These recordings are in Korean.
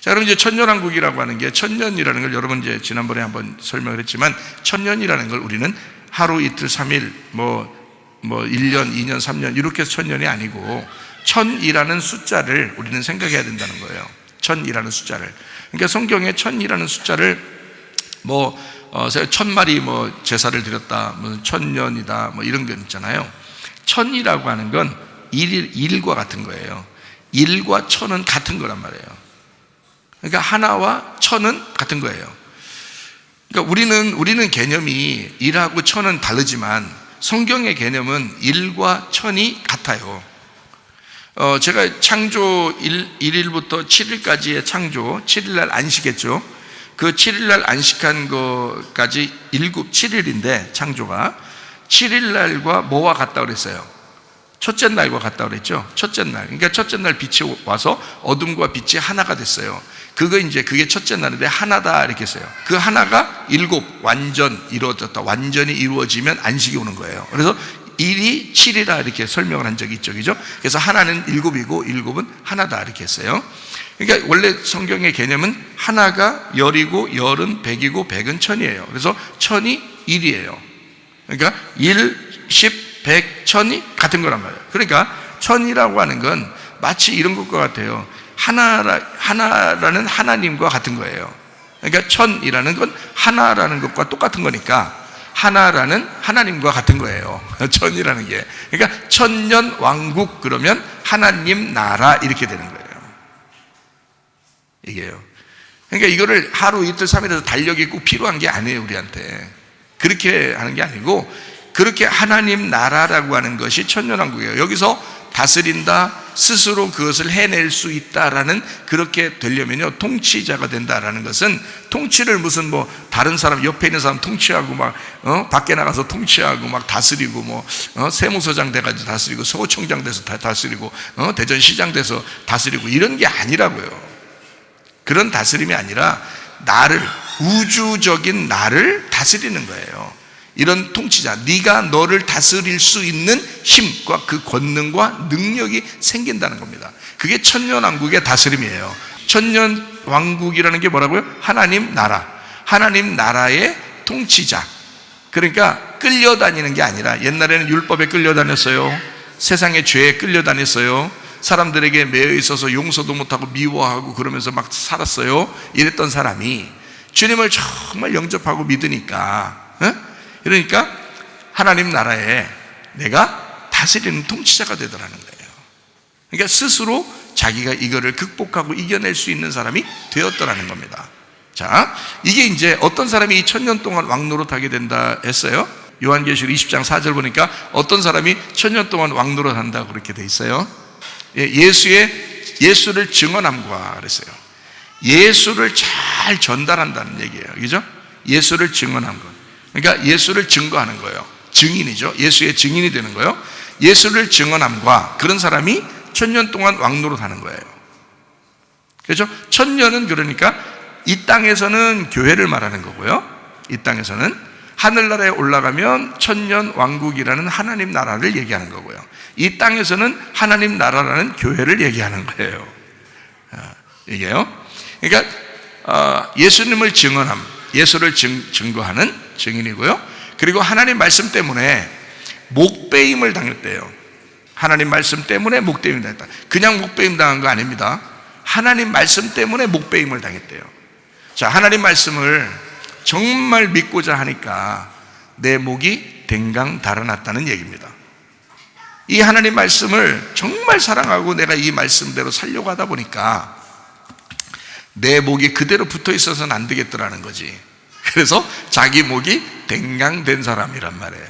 자, 그럼 이제 천년왕국이라고 하는 게, 천년이라는 걸 여러분 이제 지난번에 한번 설명을 했지만, 천년이라는 걸 우리는 하루, 이틀, 3일, 뭐 1년, 2년, 3년 이렇게 해서 천년이 아니고, 천이라는 숫자를 우리는 생각해야 된다는 거예요. 천이라는 숫자를. 그러니까 성경에 천이라는 숫자를 제가 1000마리 제사를 드렸다, 천년이다, 이런 거 있잖아요. 천이라고 하는 건 일과 같은 거예요. 일과 천은 같은 거란 말이에요. 그러니까 하나와 천은 같은 거예요. 그러니까 우리는 개념이 일하고 천은 다르지만 성경의 개념은 일과 천이 같아요. 제가 창조 1일부터 7일까지의 창조, 7일날 안식했죠. 그 7일날 안식한 것까지 7일인데 창조가 7일날과 뭐와 같다 그랬어요? 첫째 날과 같다 그랬죠. 첫째 날. 그러니까 첫째 날 빛이 와서 어둠과 빛이 하나가 됐어요. 그게 첫째 날인데 하나다 이렇게 했어요. 그 하나가 7 완전 이루어졌다. 완전히 이루어지면 안식이 오는 거예요. 그래서 1이 7이라 이렇게 설명을 한 적이 있죠. 그죠? 그래서 하나는 7이고 7은 하나다 이렇게 했어요. 그러니까 원래 성경의 개념은 하나가 열이고 열은 100이고 100은 천이에요. 그래서 천이 1이에요. 그러니까 1, 10, 100, 천이 같은 거란 말이에요. 그러니까 천이라고 하는 건 마치 이런 것과 같아요. 하나라는 하나님과 같은 거예요. 그러니까 천이라는 건 하나라는 것과 똑같은 거니까 하나라는 하나님과 같은 거예요. 천이라는 게. 그러니까 천년 왕국 그러면 하나님 나라 이렇게 되는 거예요. 이게요. 그러니까 이거를 하루, 이틀, 3일에서 달력이 꼭 필요한 게 아니에요, 우리한테. 그렇게 하는 게 아니고, 그렇게 하나님 나라라고 하는 것이 천년왕국이에요. 여기서 다스린다, 스스로 그것을 해낼 수 있다라는, 그렇게 되려면요, 통치자가 된다라는 것은, 통치를 무슨 다른 사람, 옆에 있는 사람 통치하고 밖에 나가서 통치하고 다스리고 세무서장 돼가지고 다스리고 서구청장 돼서 다스리고 대전시장 돼서 다스리고 이런 게 아니라고요. 그런 다스림이 아니라 우주적인 나를 다스리는 거예요. 이런 통치자, 네가 너를 다스릴 수 있는 힘과 그 권능과 능력이 생긴다는 겁니다. 그게 천년왕국의 다스림이에요. 천년왕국이라는 게 뭐라고요? 하나님 나라, 하나님 나라의 통치자. 그러니까 끌려다니는 게 아니라, 옛날에는 율법에 끌려다녔어요. 세상의 죄에 끌려다녔어요. 사람들에게 매여 있어서 용서도 못하고 미워하고 그러면서 막 살았어요. 이랬던 사람이 주님을 정말 영접하고 믿으니까, 그러니까 하나님 나라에 내가 다스리는 통치자가 되더라는 거예요. 그러니까 스스로 자기가 이거를 극복하고 이겨낼 수 있는 사람이 되었더라는 겁니다. 자, 이게 이제 어떤 사람이 이 천년 동안 왕노릇 하게 된다 했어요? 요한계시록 20장 4절 보니까 어떤 사람이 천년 동안 왕노릇 한다고 그렇게 돼 있어요. 예수를 증언함과 그랬어요. 예수를 잘 전달한다는 얘기예요. 그죠? 예수를 증언한 것. 그러니까 예수를 증거하는 거예요. 증인이죠. 예수의 증인이 되는 거예요. 예수를 증언함과, 그런 사람이 천년 동안 왕노릇 하는 거예요. 그렇죠? 천년은 그러니까 이 땅에서는 교회를 말하는 거고요. 이 땅에서는 하늘나라에 올라가면 천년 왕국이라는 하나님 나라를 얘기하는 거고요. 이 땅에서는 하나님 나라라는 교회를 얘기하는 거예요. 이게요. 그러니까 예수님을 증언함, 예수를 증거하는 증인이고요. 그리고 하나님 말씀 때문에 목배임을 당했대요. 하나님 말씀 때문에 목배임을 당했다. 그냥 목배임 당한 거 아닙니다. 하나님 말씀 때문에 목배임을 당했대요. 자, 하나님 말씀을 정말 믿고자 하니까 내 목이 댕강 달아났다는 얘기입니다. 이 하나님 말씀을 정말 사랑하고 내가 이 말씀대로 살려고 하다 보니까 내 목이 그대로 붙어 있어서는 안 되겠더라는 거지. 그래서 자기 목이 댕강된 사람이란 말이에요.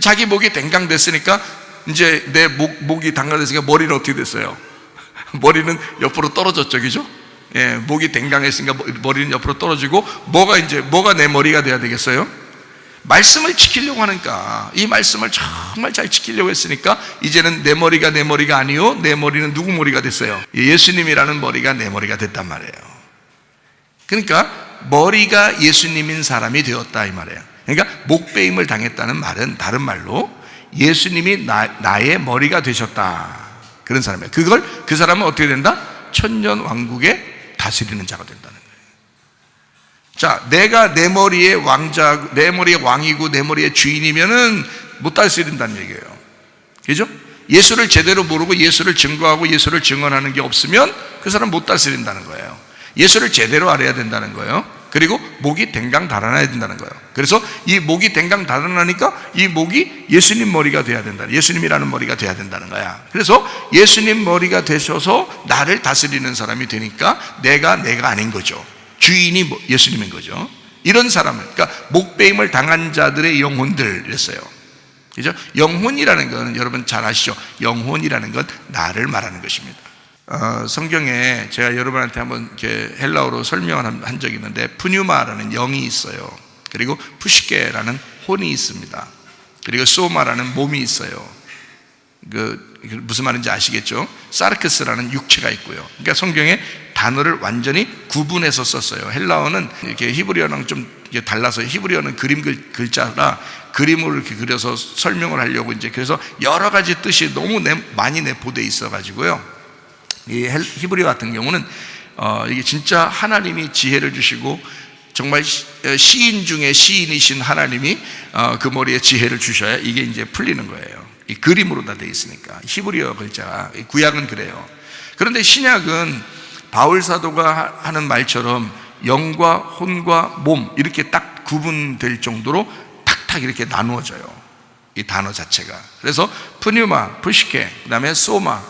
자기 목이 댕강됐으니까 이제 내 목이 댕강됐으니까 머리는 어떻게 됐어요? 머리는 옆으로 떨어졌죠, 그죠? 예, 목이 댕강했으니까 머리는 옆으로 떨어지고, 뭐가 내 머리가 돼야 되겠어요? 말씀을 지키려고 하니까, 이 말씀을 정말 잘 지키려고 했으니까 이제는 내 머리가 아니요, 내 머리는 누구 머리가 됐어요? 예수님이라는 머리가 내 머리가 됐단 말이에요. 그러니까 머리가 예수님인 사람이 되었다 이 말이에요. 그러니까 목배임을 당했다는 말은 다른 말로 예수님이 나의 머리가 되셨다, 그런 사람이에요. 그 사람은 어떻게 된다? 천년 왕국의 다스리는 자가 된다는 거예요. 자, 내가 내 머리의 왕자, 내 머리의 왕이고 내 머리의 주인이면은 못 다스린다는 얘기예요. 그죠? 예수를 제대로 모르고 예수를 증거하고 예수를 증언하는 게 없으면 그 사람 못 다스린다는 거예요. 예수를 제대로 알아야 된다는 거예요. 그리고 목이 댕강 달아나야 된다는 거예요. 그래서 이 목이 댕강 달아나니까 이 목이 예수님 머리가 돼야 된다. 예수님이라는 머리가 돼야 된다는 거야. 그래서 예수님 머리가 되셔서 나를 다스리는 사람이 되니까 내가 아닌 거죠. 주인이 예수님인 거죠. 이런 사람을, 그러니까 목배임을 당한 자들의 영혼들이랬어요. 그죠? 영혼이라는 건 여러분 잘 아시죠? 영혼이라는 건 나를 말하는 것입니다. 성경에 제가 여러분한테 한번 이렇게 헬라어로 설명을 한 적이 있는데, 푸뉴마라는 영이 있어요. 그리고 푸시케라는 혼이 있습니다. 그리고 소마라는 몸이 있어요. 무슨 말인지 아시겠죠? 사르크스라는 육체가 있고요. 그러니까 성경에 단어를 완전히 구분해서 썼어요. 헬라어는 이렇게 히브리어랑 좀 달라서, 히브리어는 그림 글자라 그림으로 이렇게 그려서 설명을 하려고 이제, 그래서 여러 가지 뜻이 너무 많이 내포되어 있어가지고요. 이 히브리어 같은 경우는 이게 진짜 하나님이 지혜를 주시고 정말 시인 중에 시인이신 하나님이 그 머리에 지혜를 주셔야 이게 이제 풀리는 거예요. 이 그림으로 다 되어 있으니까. 히브리어 글자, 구약은 그래요. 그런데 신약은 바울 사도가 하는 말처럼 영과 혼과 몸 이렇게 딱 구분될 정도로 탁탁 이렇게 나누어져요, 이 단어 자체가. 그래서 푸뉴마, 푸시케, 그 다음에 소마,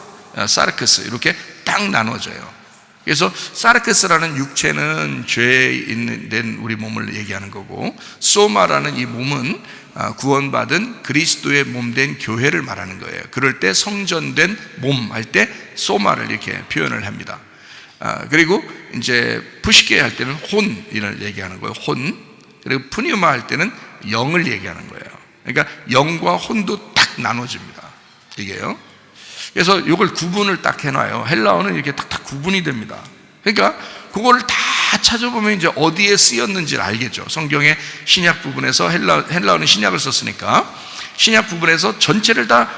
사르크스 이렇게 딱 나눠져요. 그래서 사르크스라는 육체는 죄에 있는 우리 몸을 얘기하는 거고, 소마라는 이 몸은 구원받은 그리스도의 몸된 교회를 말하는 거예요. 그럴 때 성전된 몸 할 때 소마를 이렇게 표현을 합니다. 그리고 이제 푸시케 할 때는 혼을 얘기하는 거예요. 혼. 그리고 푸뉴마 할 때는 영을 얘기하는 거예요. 그러니까 영과 혼도 딱 나눠집니다, 이게요. 그래서 이걸 구분을 딱 해놔요. 헬라어는 이렇게 딱 구분이 됩니다. 그러니까 그거를 다 찾아보면 이제 어디에 쓰였는지를 알겠죠. 성경의 신약 부분에서, 헬라어는 신약을 썼으니까 신약 부분에서 전체를 다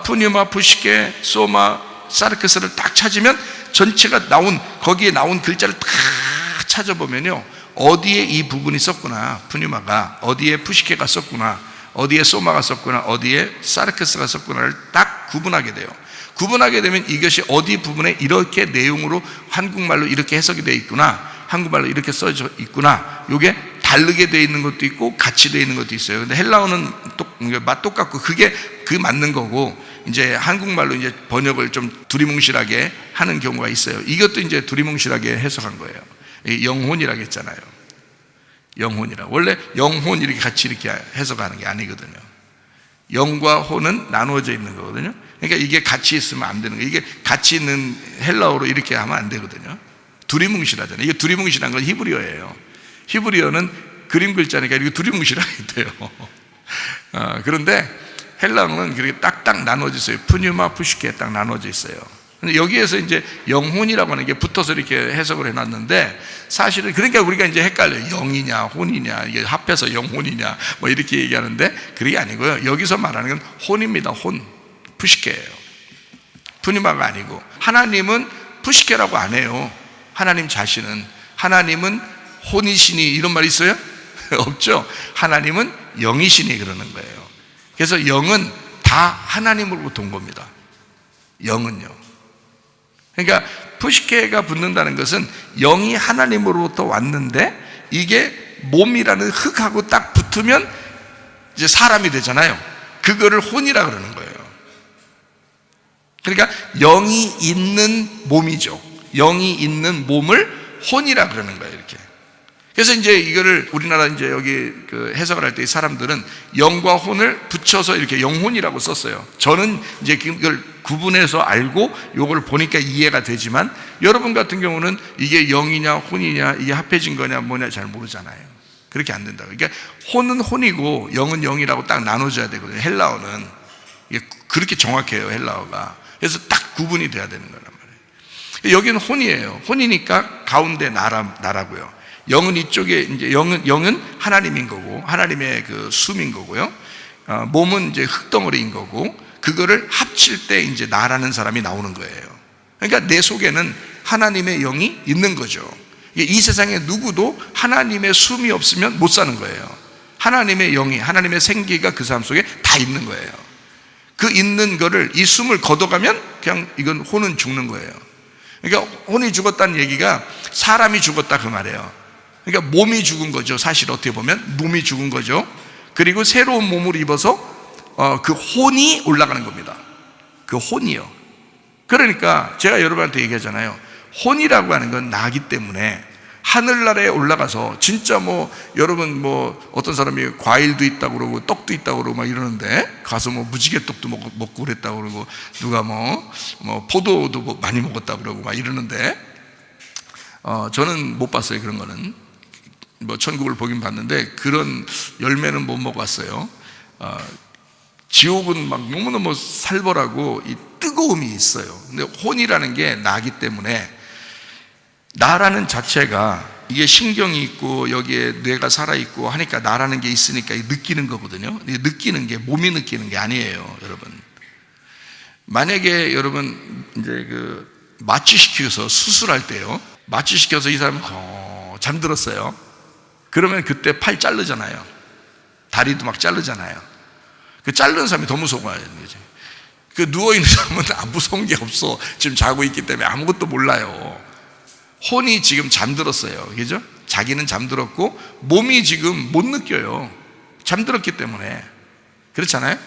푸뉴마, 푸시케, 소마, 사르크스를 딱 찾으면 전체가 거기에 나온 글자를 다 찾아보면요, 어디에 이 부분이 썼구나, 푸뉴마가 어디에 푸시케가 썼구나, 어디에 소마가 썼구나, 어디에 사르크스가 썼구나를 딱 구분하게 돼요. 구분하게 되면 이것이 어디 부분에 이렇게 내용으로 한국말로 이렇게 해석이 되어 있구나, 한국말로 이렇게 써져 있구나, 이게 다르게 되어 있는 것도 있고 같이 되어 있는 것도 있어요. 근데 헬라어는 똑같고 그게 맞는 거고, 이제 한국말로 이제 번역을 좀 두리뭉실하게 하는 경우가 있어요. 이것도 이제 두리뭉실하게 해석한 거예요. 영혼이라고 했잖아요. 영혼이라. 원래 영혼 이렇게 같이 이렇게 해석하는 게 아니거든요. 영과 혼은 나누어져 있는 거거든요. 그러니까 이게 같이 있으면 안 되는 거예요. 이게 같이 있는 헬라어로 이렇게 하면 안 되거든요. 두리뭉실하잖아요. 이게 두리뭉실한 건 히브리어예요. 히브리어는 그림 글자니까 이렇게 두리뭉실하게 돼요. 그런데 헬라어는 그렇게 딱딱 나눠져 있어요. 푸뉴마, 푸시케 딱 나눠져 있어요. 근데 여기에서 이제 영혼이라고 하는 게 붙어서 이렇게 해석을 해놨는데, 사실은 그러니까 우리가 이제 헷갈려요. 영이냐 혼이냐, 이게 합해서 영혼이냐 뭐 이렇게 얘기하는데 그게 아니고요. 여기서 말하는 건 혼입니다. 혼, 푸시케예요. 푸뉴마가 아니고. 하나님은 푸시케라고 안 해요. 하나님 자신은. 하나님은 혼이시니 이런 말 있어요? 없죠. 하나님은 영이시니 그러는 거예요. 그래서 영은 다 하나님으로부터 온 겁니다. 영은요. 그러니까 푸시케가 붙는다는 것은 영이 하나님으로부터 왔는데, 이게 몸이라는 흙하고 딱 붙으면 이제 사람이 되잖아요. 그거를 혼이라 그러는 거예요. 그러니까 영이 있는 몸이죠. 영이 있는 몸을 혼이라 그러는 거예요, 이렇게. 그래서 이제 이거를 우리나라 이제 여기 해석을 할 때 사람들은 영과 혼을 붙여서 이렇게 영혼이라고 썼어요. 저는 이제 그걸 구분해서 알고 요걸 보니까 이해가 되지만, 여러분 같은 경우는 이게 영이냐 혼이냐, 이게 합해진 거냐 뭐냐 잘 모르잖아요. 그렇게 안 된다. 그러니까 혼은 혼이고 영은 영이라고 딱 나눠져야 되거든요. 헬라어는 이게 그렇게 정확해요, 헬라어가. 그래서 딱 구분이 돼야 되는 거란 말이에요. 여기는 혼이에요. 혼이니까 가운데 나라고요. 영은 이쪽에 이제 영은 하나님인 거고, 하나님의 그 숨인 거고요. 몸은 이제 흙덩어리인 거고, 그거를 합칠 때 이제 나라는 사람이 나오는 거예요. 그러니까 내 속에는 하나님의 영이 있는 거죠. 이 세상에 누구도 하나님의 숨이 없으면 못 사는 거예요. 하나님의 영이, 하나님의 생기가 그 사람 속에 다 있는 거예요. 그 있는 거를, 이 숨을 걷어가면 그냥 이건 혼은 죽는 거예요. 그러니까 혼이 죽었다는 얘기가 사람이 죽었다 그 말이에요. 그러니까 몸이 죽은 거죠. 사실 어떻게 보면 몸이 죽은 거죠. 그리고 새로운 몸을 입어서 그 혼이 올라가는 겁니다. 그 혼이요. 그러니까 제가 여러분한테 얘기하잖아요. 혼이라고 하는 건 나기 때문에 하늘나라에 올라가서 진짜 뭐 여러분 뭐 어떤 사람이 과일도 있다고 그러고 떡도 있다고 그러고 막 이러는데 가서 뭐 무지개 떡도 먹고 그랬다고 그러고 누가 뭐 포도도 뭐 많이 먹었다고 그러고 막 이러는데 저는 못 봤어요. 그런 거는 뭐 천국을 보긴 봤는데 그런 열매는 못 먹었어요. 지옥은 막 너무너무 살벌하고 이 뜨거움이 있어요. 근데 혼이라는 게 나기 때문에 나라는 자체가 이게 신경이 있고 여기에 뇌가 살아있고 하니까 나라는 게 있으니까 느끼는 거거든요. 느끼는 게 몸이 느끼는 게 아니에요, 여러분. 만약에 여러분 이제 그 마취시켜서 수술할 때요, 마취시켜서 이 사람이 잠들었어요. 그러면 그때 팔 자르잖아요. 다리도 막 자르잖아요. 그 자르는 사람이 더 무서워요. 그 누워있는 사람은 안 무서운 게 없어. 지금 자고 있기 때문에 아무것도 몰라요. 혼이 지금 잠들었어요. 그죠? 자기는 잠들었고 몸이 지금 못 느껴요. 잠들었기 때문에. 그렇잖아요?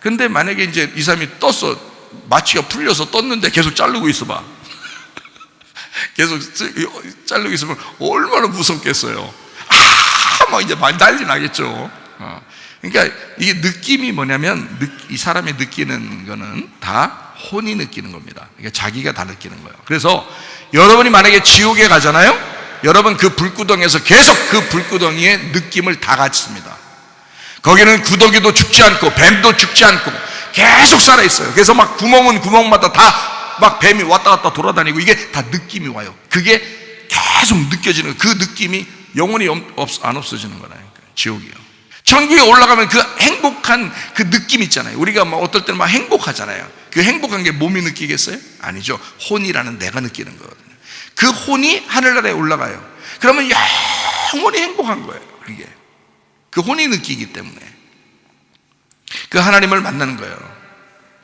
근데 만약에 이제 이 사람이 떴어. 마취가 풀려서 떴는데 계속 자르고 있어 봐. 계속 자르고 있으면 얼마나 무섭겠어요. 막 이제 난리 나겠죠. 그러니까 이게 느낌이 뭐냐면 이 사람이 느끼는 거는 다 혼이 느끼는 겁니다. 그러니까 자기가 다 느끼는 거예요. 그래서 여러분이 만약에 지옥에 가잖아요. 여러분 그 불구덩이에서 계속 그 불구덩이의 느낌을 다 갖습니다. 거기는 구더기도 죽지 않고 뱀도 죽지 않고 계속 살아있어요. 그래서 막 구멍은 구멍마다 다 막 뱀이 왔다 갔다 돌아다니고 이게 다 느낌이 와요. 그게 계속 느껴지는 그 느낌이 영원히 안 없어지는 거라니까요. 지옥이요. 천국에 올라가면 그 행복한 그 느낌 있잖아요. 우리가 막 어떨 때는 막 행복하잖아요. 그 행복한 게 몸이 느끼겠어요? 아니죠. 혼이라는 내가 느끼는 거거든요. 그 혼이 하늘나라에 올라가요. 그러면 영원히 행복한 거예요. 이게 그 혼이 느끼기 때문에 그 하나님을 만나는 거예요.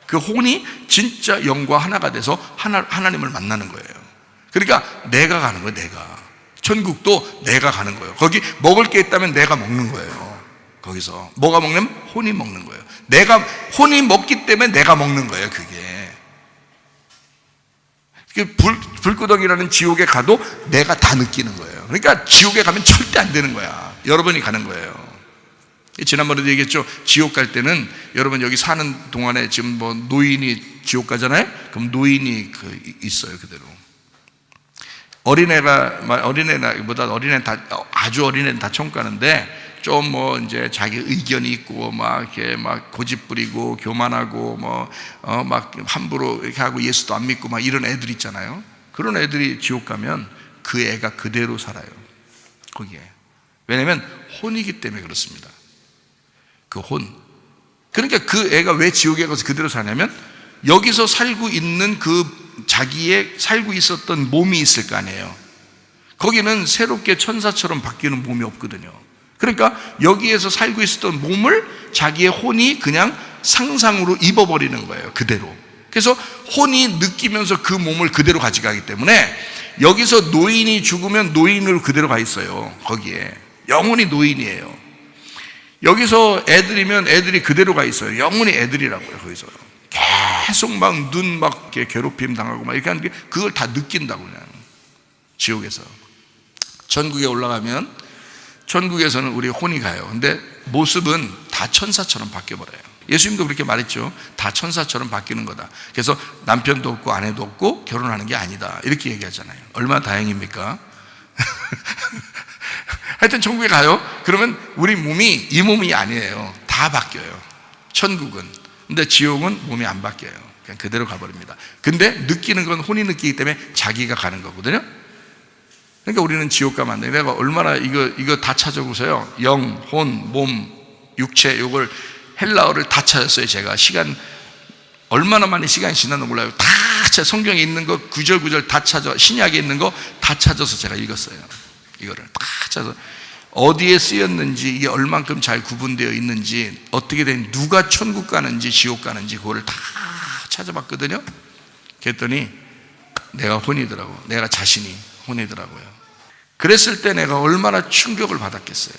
그 혼이 진짜 영과 하나가 돼서 하나님을 만나는 거예요. 그러니까 내가 가는 거예요. 내가 천국도 내가 가는 거예요. 거기 먹을 게 있다면 내가 먹는 거예요. 거기서 뭐가 먹냐면 혼이 먹는 거예요. 내가 혼이 먹기 때문에 내가 먹는 거예요. 그게 불구덩이라는 지옥에 가도 내가 다 느끼는 거예요. 그러니까 지옥에 가면 절대 안 되는 거야. 여러분이 가는 거예요. 지난번에도 얘기했죠. 지옥 갈 때는 여러분 여기 사는 동안에 지금 뭐 노인이 지옥 가잖아요. 그럼 노인이 있어요. 그대로. 어린애는 다 아주 어린애는 다 천국 가는데 좀 뭐 이제 자기 의견이 있고 막 이렇게 막 고집 부리고 교만하고 막 함부로 이렇게 하고 예수도 안 믿고 막 이런 애들 있잖아요. 그런 애들이 지옥 가면 그 애가 그대로 살아요. 거기에. 왜냐면 혼이기 때문에 그렇습니다. 그 혼. 그러니까 그 애가 왜 지옥에 가서 그대로 사냐면 여기서 살고 있는 그 자기의 살고 있었던 몸이 있을 거 아니에요. 거기는 새롭게 천사처럼 바뀌는 몸이 없거든요. 그러니까 여기에서 살고 있었던 몸을 자기의 혼이 그냥 상상으로 입어버리는 거예요. 그대로. 그래서 혼이 느끼면서 그 몸을 그대로 가져가기 때문에 여기서 노인이 죽으면 노인으로 그대로 가 있어요. 거기에 영원히 노인이에요. 여기서 애들이면 애들이 그대로 가 있어요. 영원히 애들이라고요. 거기서 계속 막 눈 막 괴롭힘 당하고 막 이렇게 하는 게 그걸 다 느낀다고 그냥. 지옥에서. 천국에 올라가면 천국에서는 우리 혼이 가요. 근데 모습은 다 천사처럼 바뀌어버려요. 예수님도 그렇게 말했죠. 다 천사처럼 바뀌는 거다. 그래서 남편도 없고 아내도 없고 결혼하는 게 아니다. 이렇게 얘기하잖아요. 얼마나 다행입니까? 하여튼 천국에 가요. 그러면 우리 몸이 이 몸이 아니에요. 다 바뀌어요. 천국은. 근데 지옥은 몸이 안 바뀌어요. 그냥 그대로 가버립니다. 근데 느끼는 건 혼이 느끼기 때문에 자기가 가는 거거든요. 그러니까 우리는 지옥 가면 안 돼요. 내가 얼마나 이거 다 찾아보세요. 영, 혼, 몸, 육체, 요걸 헬라어를 다 찾았어요. 제가 얼마나 많이 시간이 지났는지 몰라요. 다 성경에 있는 거 구절구절 다 찾아, 신약에 있는 거 다 찾아서 제가 읽었어요. 이거를 다 찾아서 어디에 쓰였는지, 이게 얼만큼 잘 구분되어 있는지, 어떻게 된, 누가 천국 가는지 지옥 가는지 그거를 다 찾아봤거든요. 그랬더니 내가 혼이더라고. 내가 자신이 혼이더라고요. 그랬을 때 내가 얼마나 충격을 받았겠어요.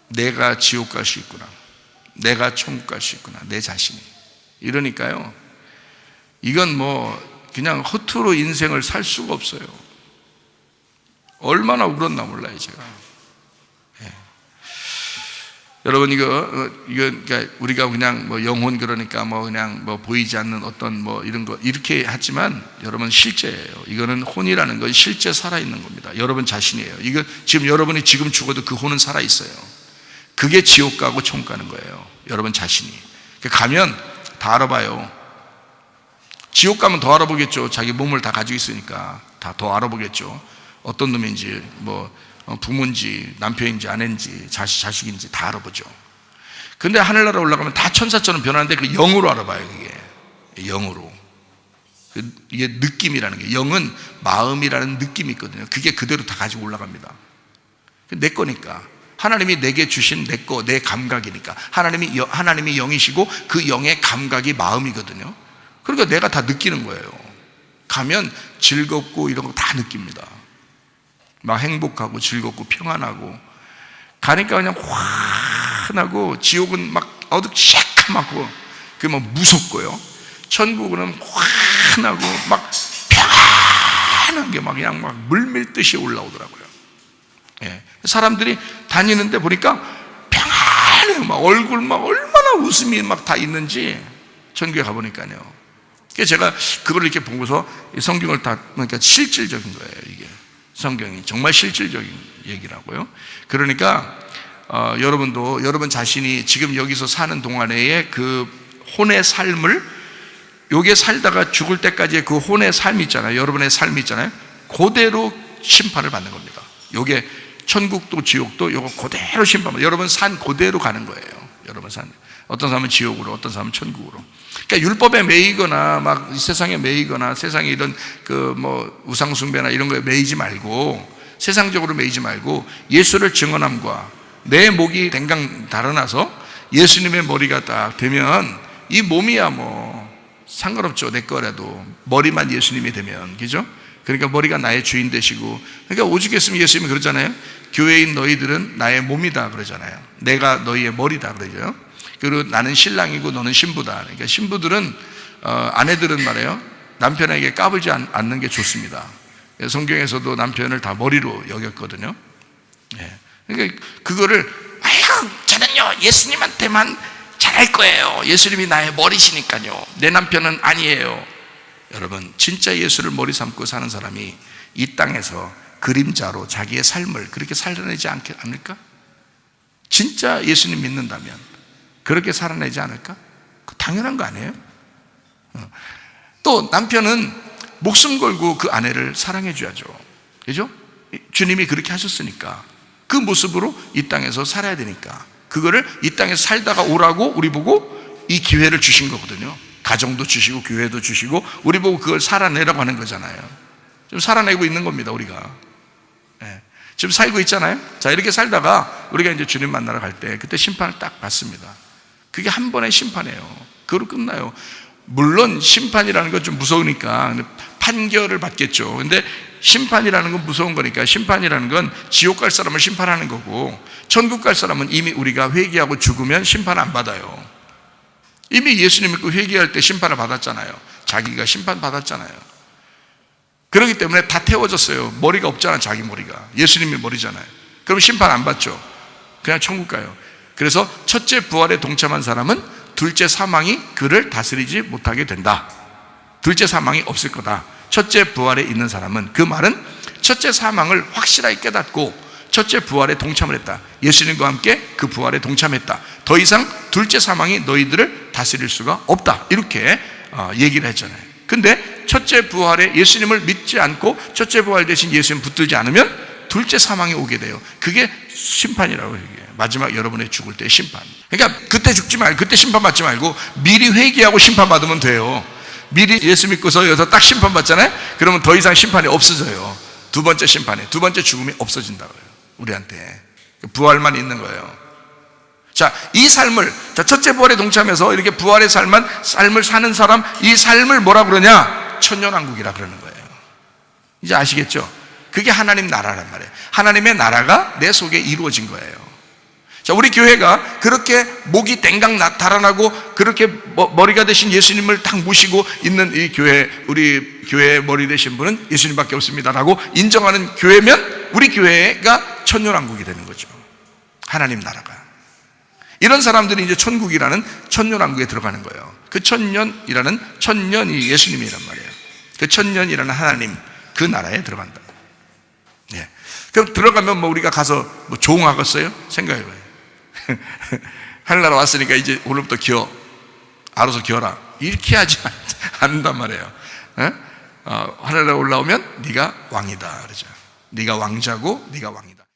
내가 지옥 갈 수 있구나, 내가 천국 갈 수 있구나, 내 자신이. 이러니까요, 이건 그냥 허투루 인생을 살 수가 없어요. 얼마나 울었나 몰라요, 제가. 예. 여러분, 그러니까 우리가 그냥 영혼, 그러니까 그냥 보이지 않는 어떤 이런 거 이렇게 하지만, 여러분 실제예요. 이거는 혼이라는 건 실제 살아있는 겁니다. 여러분 자신이에요. 이거 지금 여러분이 지금 죽어도 그 혼은 살아있어요. 그게 지옥 가고 천국 가는 거예요. 여러분 자신이. 가면 다 알아봐요. 지옥 가면 더 알아보겠죠. 자기 몸을 다 가지고 있으니까 다 더 알아보겠죠. 어떤 놈인지, 부모인지, 남편인지, 아내인지, 자식인지 다 알아보죠. 근데 하늘나라 올라가면 다 천사처럼 변하는데 그 영으로 알아봐요. 그게 영으로. 이게 느낌이라는 게, 영은 마음이라는 느낌이 있거든요. 그게 그대로 다 가지고 올라갑니다. 내 거니까. 하나님이 내게 주신 내 거, 내 감각이니까. 하나님이 영이시고 그 영의 감각이 마음이거든요. 그러니까 내가 다 느끼는 거예요. 가면 즐겁고 이런 거 다 느낍니다. 막 행복하고 즐겁고 평안하고. 가니까 그냥 환하고, 지옥은 막 어둡시커멓고 그게 무섭고요. 천국은 환하고 막 평안한 게 그냥 물밀듯이 올라오더라고요. 예. 사람들이 다니는데 보니까 평안해요. 얼굴 얼마나 웃음이 다 있는지, 천국에 가보니까요. 그래서 제가 그걸 이렇게 보고서 성경을 다, 그러니까 실질적인 거예요. 이게 성경이 정말 실질적인 얘기라고요. 그러니까 여러분도 여러분 자신이 지금 여기서 사는 동안에 그 혼의 삶을, 요게 살다가 죽을 때까지의 그 혼의 삶이 있잖아요. 여러분의 삶이 있잖아요. 그대로 심판을 받는 겁니다. 요게 천국도 지옥도 요거 그대로 심판받아요. 여러분 산 그대로 가는 거예요. 여러분 산, 어떤 사람은 지옥으로, 어떤 사람은 천국으로. 그러니까 율법에 매이거나 세상에 매이거나, 세상에 이런 우상숭배나 이런 거에 매이지 말고, 세상적으로 매이지 말고, 예수를 증언함과 내 목이 댕강 달아나서 예수님의 머리가 딱 되면, 이 몸이야 상관없죠. 내 거라도 머리만 예수님이 되면, 그죠? 그러니까 머리가 나의 주인 되시고, 그러니까 오죽했으면 예수님이 그러잖아요. 교회인 너희들은 나의 몸이다 그러잖아요. 내가 너희의 머리다 그러죠. 그리고 나는 신랑이고 너는 신부다. 그러니까 신부들은, 아내들은 말이에요, 남편에게 까불지 않는 게 좋습니다. 성경에서도 남편을 다 머리로 여겼거든요. 예. 그러니까 그거를, 아이고 저는요 예수님한테만 잘할 거예요. 예수님이 나의 머리시니까요. 내 남편은 아니에요. 여러분, 진짜 예수를 머리 삼고 사는 사람이 이 땅에서 그림자로 자기의 삶을 그렇게 살아내지 않을까? 진짜 예수님 믿는다면 그렇게 살아내지 않을까? 당연한 거 아니에요? 또 남편은 목숨 걸고 그 아내를 사랑해 줘야죠. 그죠? 주님이 그렇게 하셨으니까 그 모습으로 이 땅에서 살아야 되니까, 그거를 이 땅에서 살다가 오라고 우리 보고 이 기회를 주신 거거든요. 가정도 주시고 교회도 주시고 우리 보고 그걸 살아내라고 하는 거잖아요. 지금 살아내고 있는 겁니다, 우리가. 네. 지금 살고 있잖아요. 자, 이렇게 살다가 우리가 이제 주님 만나러 갈 때 그때 심판을 딱 받습니다. 그게 한 번의 심판이에요. 그걸로 끝나요. 물론 심판이라는 건 좀 무서우니까 판결을 받겠죠. 근데 심판이라는 건 무서운 거니까, 심판이라는 건 지옥 갈 사람을 심판하는 거고, 천국 갈 사람은 이미 우리가 회개하고 죽으면 심판 안 받아요. 이미 예수님 믿고 회개할 때 심판을 받았잖아요. 자기가 심판 받았잖아요. 그렇기 때문에 다 태워졌어요. 머리가 없잖아, 자기 머리가. 예수님의 머리잖아요. 그럼 심판 안 받죠. 그냥 천국 가요. 그래서 첫째 부활에 동참한 사람은 둘째 사망이 그를 다스리지 못하게 된다. 둘째 사망이 없을 거다. 첫째 부활에 있는 사람은, 그 말은 첫째 사망을 확실하게 깨닫고 첫째 부활에 동참을 했다. 예수님과 함께 그 부활에 동참했다. 더 이상 둘째 사망이 너희들을 다스릴 수가 없다. 이렇게 얘기를 했잖아요. 근데 첫째 부활에 예수님을 믿지 않고 첫째 부활 대신 예수님 붙들지 않으면 둘째 사망이 오게 돼요. 그게 심판이라고 얘기해요. 마지막 여러분의 죽을 때의 심판. 그러니까 그때 죽지 말고, 그때 심판받지 말고 미리 회개하고 심판받으면 돼요. 미리 예수 믿고서 여기서 딱 심판받잖아요. 그러면 더 이상 심판이 없어져요. 두 번째 심판에, 두 번째 죽음이 없어진다고요. 우리한테 부활만 있는 거예요. 자, 이 삶을, 자, 첫째 부활에 동참해서 이렇게 부활의 삶을 사는 사람, 이 삶을 뭐라 그러냐? 천년왕국이라 그러는 거예요. 이제 아시겠죠? 그게 하나님 나라란 말이에요. 하나님의 나라가 내 속에 이루어진 거예요. 자, 우리 교회가 그렇게 목이 땡강 달아나고 그렇게 머리가 되신 예수님을 딱 모시고 있는 이 교회, 우리 교회의 머리 되신 분은 예수님밖에 없습니다라고 인정하는 교회면 우리 교회가 천년왕국이 되는 거죠. 하나님 나라가. 이런 사람들이 이제 천국이라는 천년왕국에 들어가는 거예요. 그 천년이라는 천년이 예수님이란 말이에요. 그 천년이라는 하나님, 그 나라에 들어간다. 예. 그럼 들어가면 뭐 우리가 가서 뭐 조응하겠어요? 생각해봐요. 하늘나라 왔으니까 이제 오늘부터 기어, 알아서 기어라, 이렇게 하지 않는단 말이에요. 하늘나라 올라오면 네가 왕이다 그러죠. 네가 왕자고 네가 왕이다.